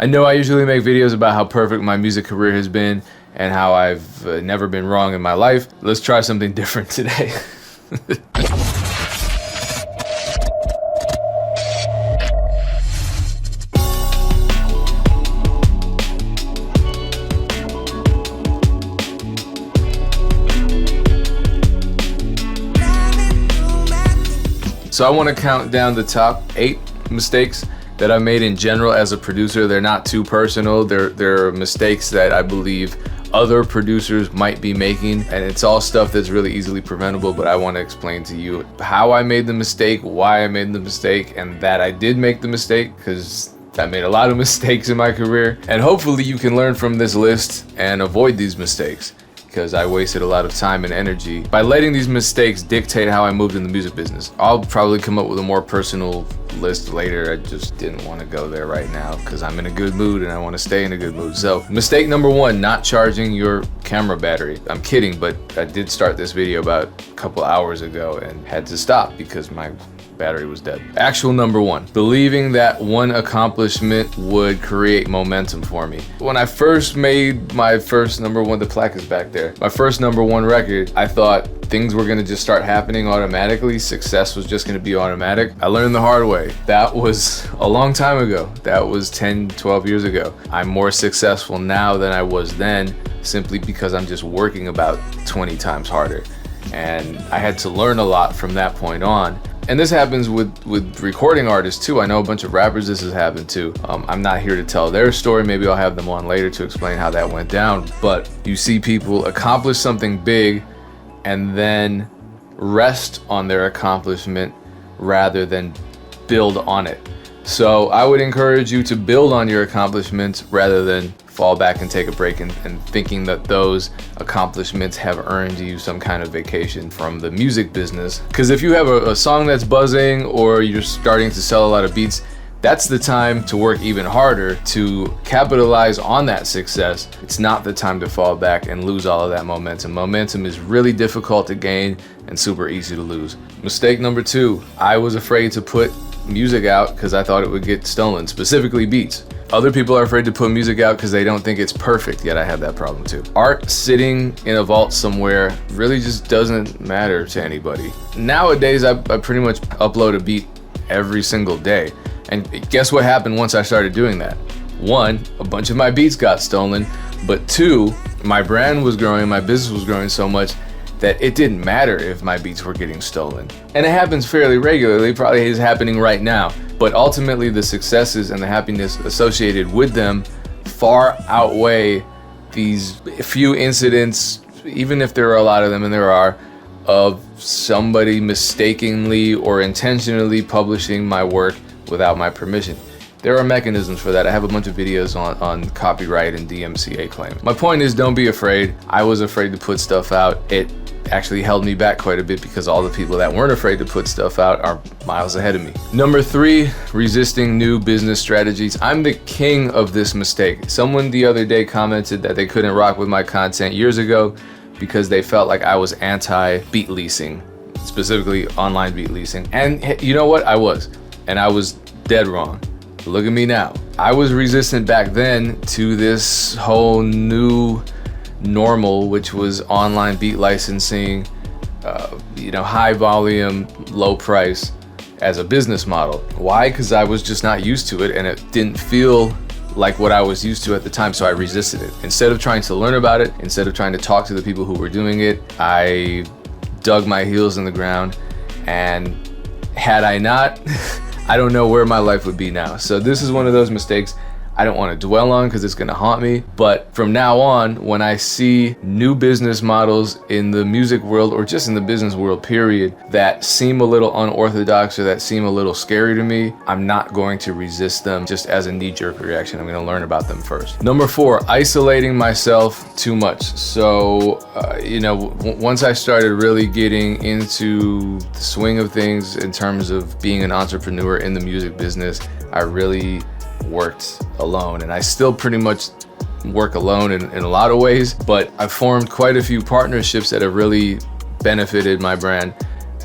I know I usually make videos about how perfect my music career has been and how I've never been wrong in my life. Let's try something different today. So I want to count down the top 8 mistakes that I made in general as a producer. They're not too personal. They're mistakes that I believe other producers might be making, and it's all stuff that's really easily preventable, but I want to explain to you how I made the mistake, why I made the mistake, and that I did make the mistake, because I made a lot of mistakes in my career. And hopefully you can learn from this list and avoid these mistakes, because I wasted a lot of time and energy by letting these mistakes dictate how I moved in the music business. I'll probably come up with a more personal list later. I just didn't want to go there right now because I'm in a good mood and I want to stay in a good mood. So mistake number 1, not charging your camera battery. I'm kidding, but I did start this video about a couple hours ago and had to stop because my battery was dead. Actual number 1, believing that one accomplishment would create momentum for me. When I first made my first number 1, the plaque is back there, my first number 1 record, I thought things were gonna just start happening automatically. Success was just gonna be automatic. I learned the hard way. That was a long time ago. That was 10, 12 years ago. I'm more successful now than I was then, simply because I'm just working about 20 times harder. And I had to learn a lot from that point on. And this happens with recording artists too. I know a bunch of rappers this has happened to. I'm not here to tell their story. Maybe I'll have them on later to explain how that went down. But you see people accomplish something big and then rest on their accomplishment rather than build on it. So I would encourage you to build on your accomplishments rather than fall back and take a break and thinking that those accomplishments have earned you some kind of vacation from the music business. Because if you have a song that's buzzing or you're starting to sell a lot of beats, that's the time to work even harder to capitalize on that success. It's not the time to fall back and lose all of that momentum. Momentum is really difficult to gain and super easy to lose. Mistake number 2, I was afraid to put music out because I thought it would get stolen, specifically beats. Other people are afraid to put music out because they don't think it's perfect, yet I have that problem too. Art sitting in a vault somewhere really just doesn't matter to anybody. Nowadays, I pretty much upload a beat every single day. And guess what happened once I started doing that? 1, a bunch of my beats got stolen, but 2, my brand was growing, my business was growing so much that it didn't matter if my beats were getting stolen. And it happens fairly regularly, probably is happening right now. But ultimately the successes and the happiness associated with them far outweigh these few incidents, even if there are a lot of them, and there are, of somebody mistakenly or intentionally publishing my work without my permission. There are mechanisms for that. I have a bunch of videos on copyright and DMCA claims. My point is, don't be afraid. I was afraid to put stuff out. It actually held me back quite a bit because all the people that weren't afraid to put stuff out are miles ahead of me. Number 3, resisting new business strategies. I'm the king of this mistake. Someone the other day commented that they couldn't rock with my content years ago because they felt like I was anti-beat leasing, specifically online beat leasing. And you know what? I was. And I was dead wrong. Look at me now. I was resistant back then to this whole new normal, which was online beat licensing, high volume, low price as a business model. Why? Because I was just not used to it and it didn't feel like what I was used to at the time, so I resisted it. Instead of trying to learn about it, instead of trying to talk to the people who were doing it, I dug my heels in the ground, and had I not, I don't know where my life would be now. So this is one of those mistakes I don't want to dwell on because it's going to haunt me. But from now on, when I see new business models in the music world or just in the business world period that seem a little unorthodox or that seem a little scary to me, I'm not going to resist them just as a knee-jerk reaction. I'm going to learn about them first. Number 4, isolating myself too much. So, once I started really getting into the swing of things in terms of being an entrepreneur in the music business, I really worked alone, and I still pretty much work alone in a lot of ways, but I've formed quite a few partnerships that have really benefited my brand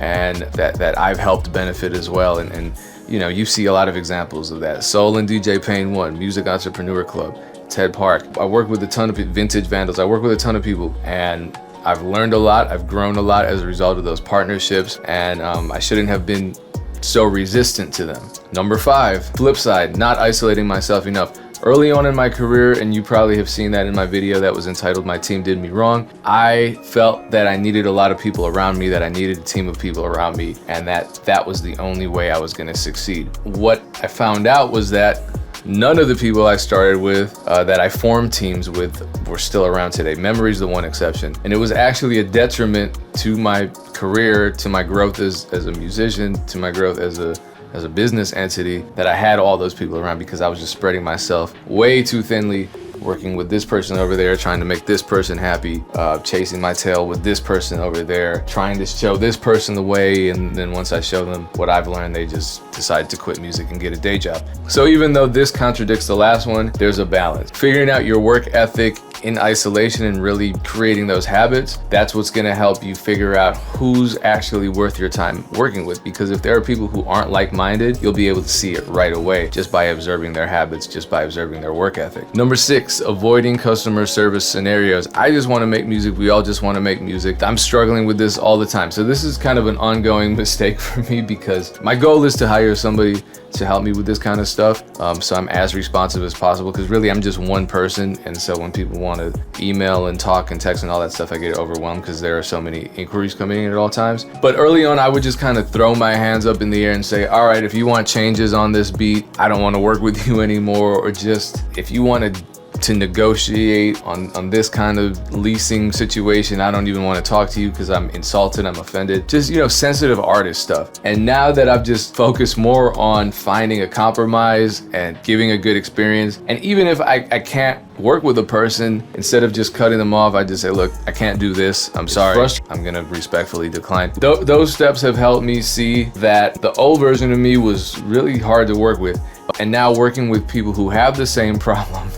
and that I've helped benefit as well, and you know, you see a lot of examples of that. Soul and DJ Pain 1, Music Entrepreneur Club, Ted Park. I work with a ton of Vintage Vandals. I work with a ton of people, and I've learned a lot. I've grown a lot as a result of those partnerships, and I shouldn't have been so resistant to them. Number 5, flip side, not isolating myself enough. Early on in my career, and you probably have seen that in my video that was entitled My Team Did Me Wrong, I felt that I needed a lot of people around me, that I needed a team of people around me, and that was the only way I was gonna succeed. What I found out was that none of the people I started with, that I formed teams with, were still around today. Memory's the one exception. And it was actually a detriment to my career, to my growth as a musician, to my growth as a business entity, that I had all those people around, because I was just spreading myself way too thinly, working with this person over there, trying to make this person happy, chasing my tail with this person over there, trying to show this person the way, and then once I show them what I've learned, they just decide to quit music and get a day job. So even though this contradicts the last one, there's a balance. Figuring out your work ethic in isolation and really creating those habits, that's what's gonna help you figure out who's actually worth your time working with. Because if there are people who aren't like-minded, you'll be able to see it right away just by observing their habits, just by observing their work ethic. Number 6, avoiding customer service scenarios. I just wanna make music. We all just wanna make music. I'm struggling with this all the time. So this is kind of an ongoing mistake for me, because my goal is to hire somebody to help me with this kind of stuff. So I'm as responsive as possible, because really I'm just one person. And so when people want to email and talk and text and all that stuff, I get overwhelmed because there are so many inquiries coming in at all times. But early on, I would just kind of throw my hands up in the air and say, all right, if you want changes on this beat, I don't want to work with you anymore. Or just, if you want to negotiate on this kind of leasing situation, I don't even want to talk to you because I'm insulted, I'm offended. Just, you know, sensitive artist stuff. And now that I've just focused more on finding a compromise and giving a good experience, and even if I can't work with a person, instead of just cutting them off, I just say, look, I can't do this, I'm sorry, I'm gonna respectfully decline. Those steps have helped me see that the old version of me was really hard to work with. And now working with people who have the same problem,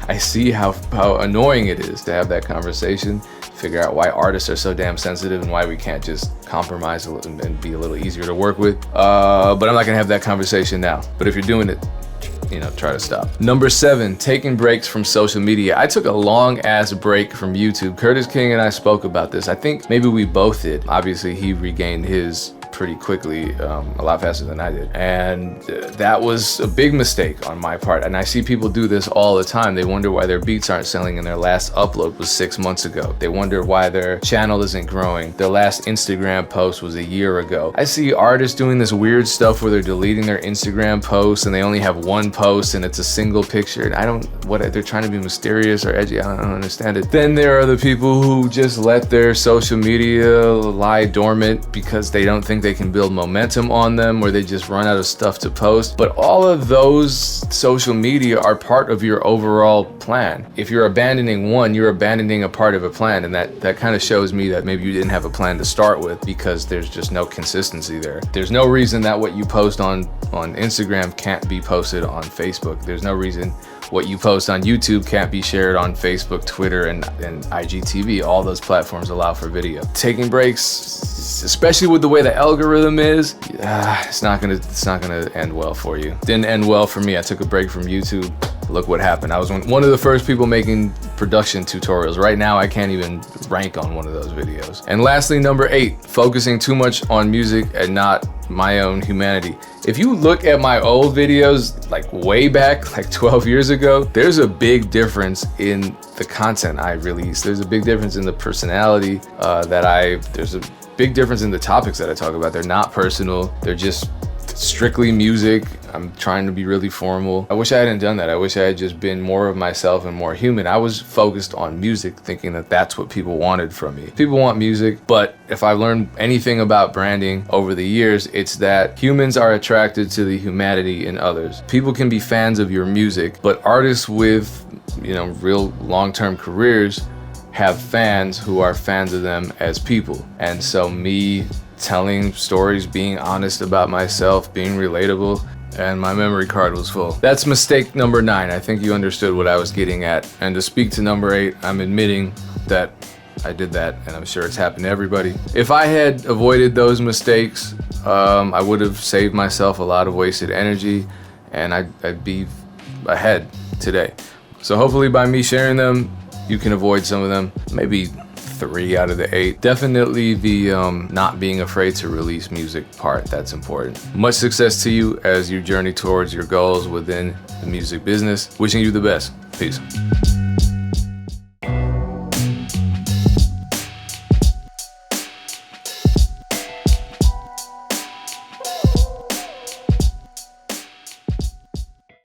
I see how annoying it is to have that conversation, figure out why artists are so damn sensitive and why we can't just compromise a little and be a little easier to work with. But I'm not gonna have that conversation now. But if you're doing it, you know, try to stop. Number 7, taking breaks from social media. I took a long ass break from YouTube. Curtis King and I spoke about this. I think maybe we both did. Obviously, he regained his pretty quickly, a lot faster than I did. And that was a big mistake on my part. And I see people do this all the time. They wonder why their beats aren't selling and their last upload was 6 months ago. They wonder why their channel isn't growing. Their last Instagram post was a year ago. I see artists doing this weird stuff where they're deleting their Instagram posts and they only have one post and it's a single picture. And they're trying to be mysterious or edgy. I don't understand it. Then there are the people who just let their social media lie dormant because they don't think they can build momentum on them, or they just run out of stuff to post. But all of those social media are part of your overall plan. If you're abandoning one, you're abandoning a part of a plan, and that kind of shows me that maybe you didn't have a plan to start with, because there's just no consistency there. There's no reason that what you post on Instagram can't be posted on Facebook. There's no reason what you post on YouTube can't be shared on Facebook, Twitter, and IGTV. All those platforms allow for video. Taking breaks, especially with the way the algorithm is, it's not gonna end well for you. Didn't end well for me. I took a break from YouTube. Look what happened. I was one of the first people making production tutorials. Right now, I can't even rank on one of those videos. And lastly, number 8, focusing too much on music and not my own humanity. If you look at my old videos, like way back, like 12 years ago, there's a big difference in the content I release. There's a big difference in the personality there's a big difference in the topics that I talk about. They're not personal. They're just strictly music. I'm trying to be really formal. I wish I hadn't done that. I wish I had just been more of myself and more human. I was focused on music, thinking that that's what people wanted from me. People want music, but if I learned anything about branding over the years, it's that humans are attracted to the humanity in others. People can be fans of your music, but artists with, real long-term careers have fans who are fans of them as people. And so me telling stories, being honest about myself, being relatable, and my memory card was full. That's mistake number 9. I think you understood what I was getting at. And to speak to number 8, I'm admitting that I did that, and I'm sure it's happened to everybody. If I had avoided those mistakes, I would have saved myself a lot of wasted energy, and I'd be ahead today. So hopefully by me sharing them, you can avoid some of them, maybe 3 out of the 8. Definitely the not being afraid to release music part, that's important. Much success to you as you journey towards your goals within the music business. Wishing you the best. Peace.